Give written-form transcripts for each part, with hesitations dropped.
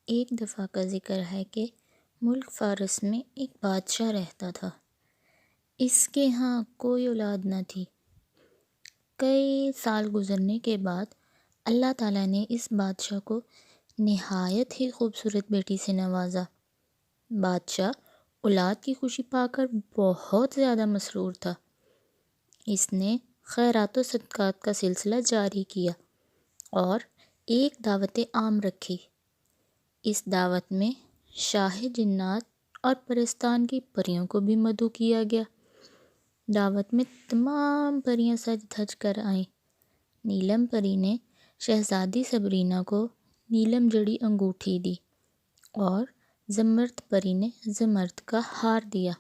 ایک دفعہ کا ذکر ہے کہ ملک فارس میں ایک بادشاہ رہتا تھا۔ اس کے ہاں کوئی اولاد نہ تھی۔ کئی سال گزرنے کے بعد اللہ تعالیٰ نے اس بادشاہ کو نہایت ہی خوبصورت بیٹی سے نوازا۔ بادشاہ اولاد کی خوشی پا کر بہت زیادہ مسرور تھا۔ اس نے خیرات و صدقات کا سلسلہ جاری کیا اور ایک دعوت عام رکھی۔ اس دعوت میں شاہ جنات اور پرستان کی پریوں کو بھی مدعو کیا گیا۔ دعوت میں تمام پریاں سج دھج کر آئیں۔ نیلم پری نے شہزادی سبرینا کو نیلم جڑی انگوٹھی دی اور زمرد پری نے زمرد کا ہار دیا۔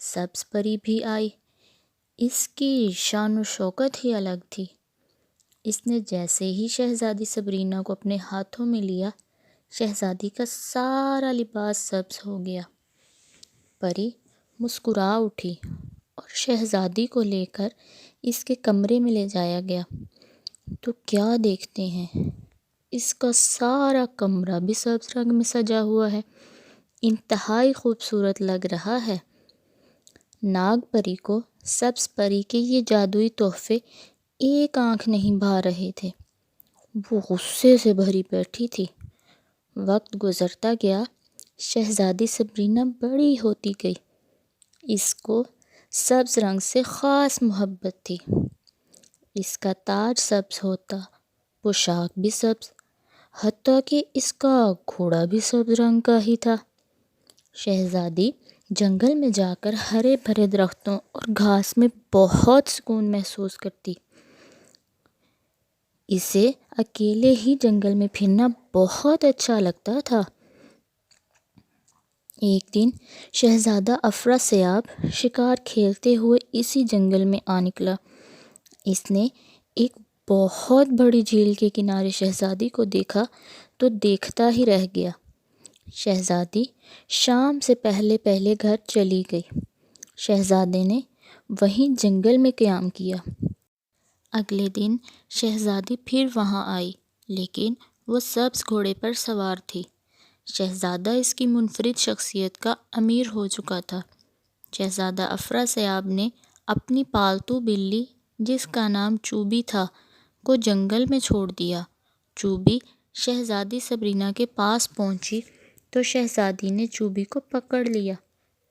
سبز پری بھی آئی۔ اس کی شان و شوکت ہی الگ تھی۔ اس نے جیسے ہی شہزادی سبرینا کو اپنے ہاتھوں میں لیا، شہزادی کا سارا لباس سبز ہو گیا۔ پری مسکرا اٹھی اور شہزادی کو لے کر اس کے کمرے میں لے جایا گیا تو کیا دیکھتے ہیں، اس کا سارا کمرہ بھی سبز رنگ میں سجا ہوا ہے، انتہائی خوبصورت لگ رہا ہے۔ ناگ پری کو سبز پری کے یہ جادوئی تحفے ایک آنکھ نہیں بھا رہے تھے۔ وہ غصے سے بھری بیٹھی تھی۔ وقت گزرتا گیا، شہزادی سبرینا بڑی ہوتی گئی۔ اس کو سبز رنگ سے خاص محبت تھی۔ اس کا تاج سبز ہوتا، پوشاک بھی سبز، حتیٰ کہ اس کا گھوڑا بھی سبز رنگ کا ہی تھا۔ شہزادی جنگل میں جا کر ہرے بھرے درختوں اور گھاس میں بہت سکون محسوس کرتی۔ اسے اکیلے ہی جنگل میں پھرنا بہت اچھا لگتا تھا۔ ایک دن شہزادہ افراسیاب شکار کھیلتے ہوئے اسی جنگل میں آ نکلا۔ اس نے ایک بہت بڑی جھیل کے کنارے شہزادی کو دیکھا تو دیکھتا ہی رہ گیا۔ شہزادی شام سے پہلے پہلے گھر چلی گئی۔ شہزادے نے وہیں جنگل میں قیام کیا۔ اگلے دن شہزادی پھر وہاں آئی، لیکن وہ سبز گھوڑے پر سوار تھی۔ شہزادہ اس کی منفرد شخصیت کا امیر ہو چکا تھا۔ شہزادہ افراسیاب نے اپنی پالتو بلی، جس کا نام چوبی تھا، کو جنگل میں چھوڑ دیا۔ چوبی شہزادی سبرینا کے پاس پہنچی تو شہزادی نے چوبی کو پکڑ لیا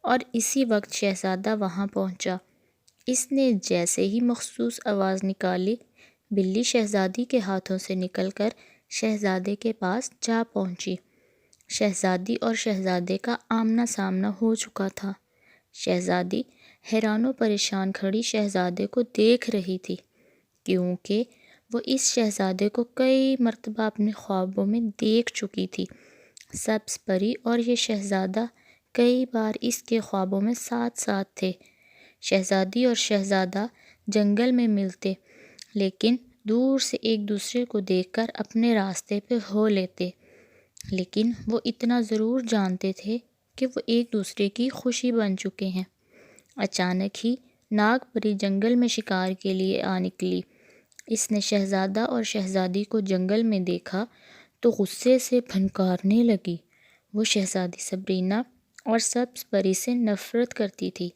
اور اسی وقت شہزادہ وہاں پہنچا۔ اس نے جیسے ہی مخصوص آواز نکالی، بلی شہزادی کے ہاتھوں سے نکل کر شہزادے کے پاس جا پہنچی۔ شہزادی اور شہزادے کا آمنا سامنا ہو چکا تھا۔ شہزادی حیران و پریشان کھڑی شہزادے کو دیکھ رہی تھی، کیونکہ وہ اس شہزادے کو کئی مرتبہ اپنے خوابوں میں دیکھ چکی تھی۔ سبز پری اور یہ شہزادہ کئی بار اس کے خوابوں میں ساتھ ساتھ تھے۔ شہزادی اور شہزادہ جنگل میں ملتے، لیکن دور سے ایک دوسرے کو دیکھ کر اپنے راستے پہ ہو لیتے، لیکن وہ اتنا ضرور جانتے تھے کہ وہ ایک دوسرے کی خوشی بن چکے ہیں۔ اچانک ہی ناگ پری جنگل میں شکار کے لیے آ نکلی۔ اس نے شہزادہ اور شہزادی کو جنگل میں دیکھا تو غصے سے پھنکارنے لگی۔ وہ شہزادی سبرینا اور سبز پری سے نفرت کرتی تھی۔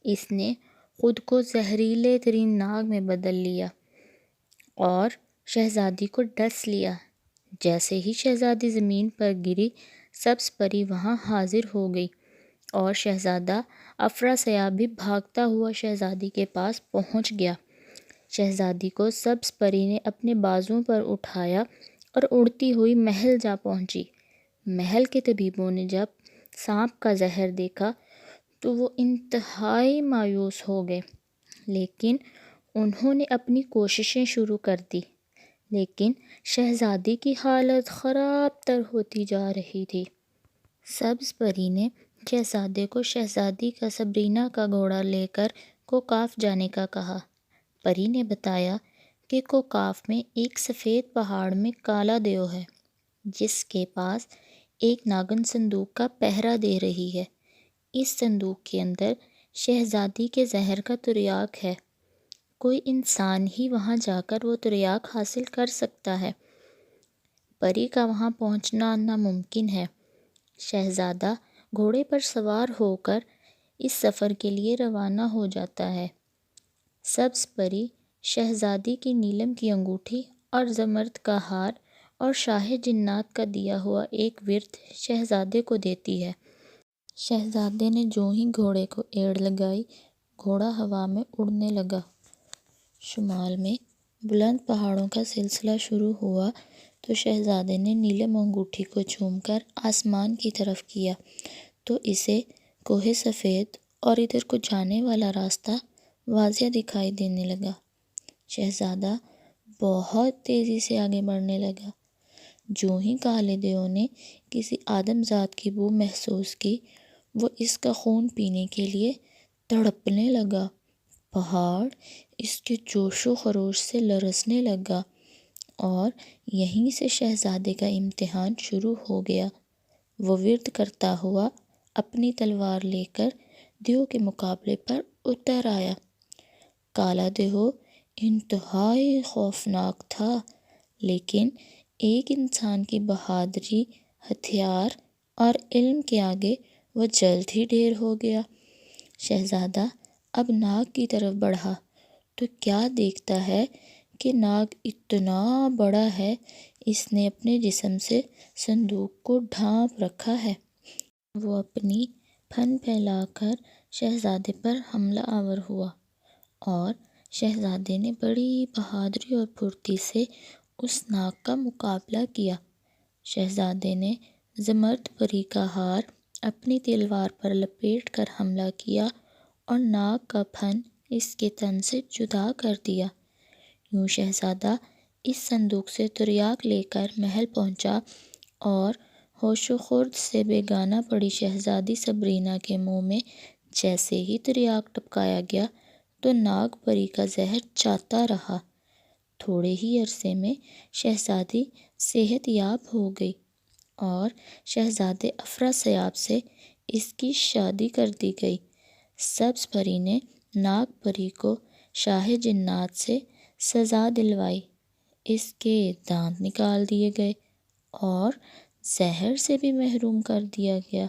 اس نے خود کو زہریلے ترین ناگ میں بدل لیا اور شہزادی کو ڈس لیا۔ جیسے ہی شہزادی زمین پر گری، سبز پری وہاں حاضر ہو گئی اور شہزادہ افراسیاب بھی بھاگتا ہوا شہزادی کے پاس پہنچ گیا۔ شہزادی کو سبز پری نے اپنے بازوں پر اٹھایا اور اڑتی ہوئی محل جا پہنچی۔ محل کے طبیبوں نے جب سانپ کا زہر دیکھا تو وہ انتہائی مایوس ہو گئے، لیکن انہوں نے اپنی کوششیں شروع کر دی، لیکن شہزادی کی حالت خراب تر ہوتی جا رہی تھی۔ سبز پری نے شہزادے کو شہزادی کا سبرینا کا گھوڑا لے کر کوکاف جانے کا کہا۔ پری نے بتایا کہ کوکاف میں ایک سفید پہاڑ میں کالا دیو ہے، جس کے پاس ایک ناگن صندوق کا پہرا دے رہی ہے۔ اس صندوق کے اندر شہزادی کے زہر کا تریاک ہے۔ کوئی انسان ہی وہاں جا کر وہ تریاک حاصل کر سکتا ہے۔ پری کا وہاں پہنچنا ناممکن ہے۔ شہزادہ گھوڑے پر سوار ہو کر اس سفر کے لیے روانہ ہو جاتا ہے۔ سبز پری شہزادی کی نیلم کی انگوٹھی اور زمرد کا ہار اور شاہ جنات کا دیا ہوا ایک ورد شہزادے کو دیتی ہے۔ شہزادے نے جو ہی گھوڑے کو ایڑ لگائی، گھوڑا ہوا میں اڑنے لگا۔ شمال میں بلند پہاڑوں کا سلسلہ شروع ہوا تو شہزادے نے نیلم انگوٹھی کو چوم کر آسمان کی طرف کیا تو اسے کوہ سفید اور ادھر کو جانے والا راستہ واضح دکھائی دینے لگا۔ شہزادہ بہت تیزی سے آگے بڑھنے لگا۔ جو ہی کالے دیو نے کسی آدم ذات کی بو محسوس کی، وہ اس کا خون پینے کے لیے تڑپنے لگا۔ پہاڑ اس کے جوش و خروش سے لرزنے لگا اور یہیں سے شہزادے کا امتحان شروع ہو گیا۔ وہ ورد کرتا ہوا اپنی تلوار لے کر دیو کے مقابلے پر اتر آیا۔ کالا دیو انتہائی خوفناک تھا، لیکن ایک انسان کی بہادری، ہتھیار اور علم کے آگے وہ جلد ہی ڈھیر ہو گیا۔ شہزادہ اب ناگ کی طرف بڑھا تو کیا دیکھتا ہے کہ ناگ اتنا بڑا ہے، اس نے اپنے جسم سے صندوق کو ڈھانپ رکھا ہے۔ وہ اپنی پھن پھیلا کر شہزادے پر حملہ آور ہوا اور شہزادے نے بڑی بہادری اور پھرتی سے اس ناگ کا مقابلہ کیا۔ شہزادے نے زمرد پری کا ہار اپنی تلوار پر لپیٹ کر حملہ کیا اور ناگ کا پھن اس کے تن سے جدا کر دیا۔ یوں شہزادہ اس صندوق سے تریاک لے کر محل پہنچا اور ہوش و خرد سے بیگانہ پڑی شہزادی صبرینا کے منہ میں جیسے ہی تریاک ٹپکایا گیا تو ناگ پری کا زہر چاہتا رہا۔ تھوڑے ہی عرصے میں شہزادی صحت یاب ہو گئی اور شہزادے افراسیاب سے اس کی شادی کر دی گئی۔ سبز پری نے ناگ پری کو شاہ جنات سے سزا دلوائی، اس کے دانت نکال دیے گئے اور زہر سے بھی محروم کر دیا گیا۔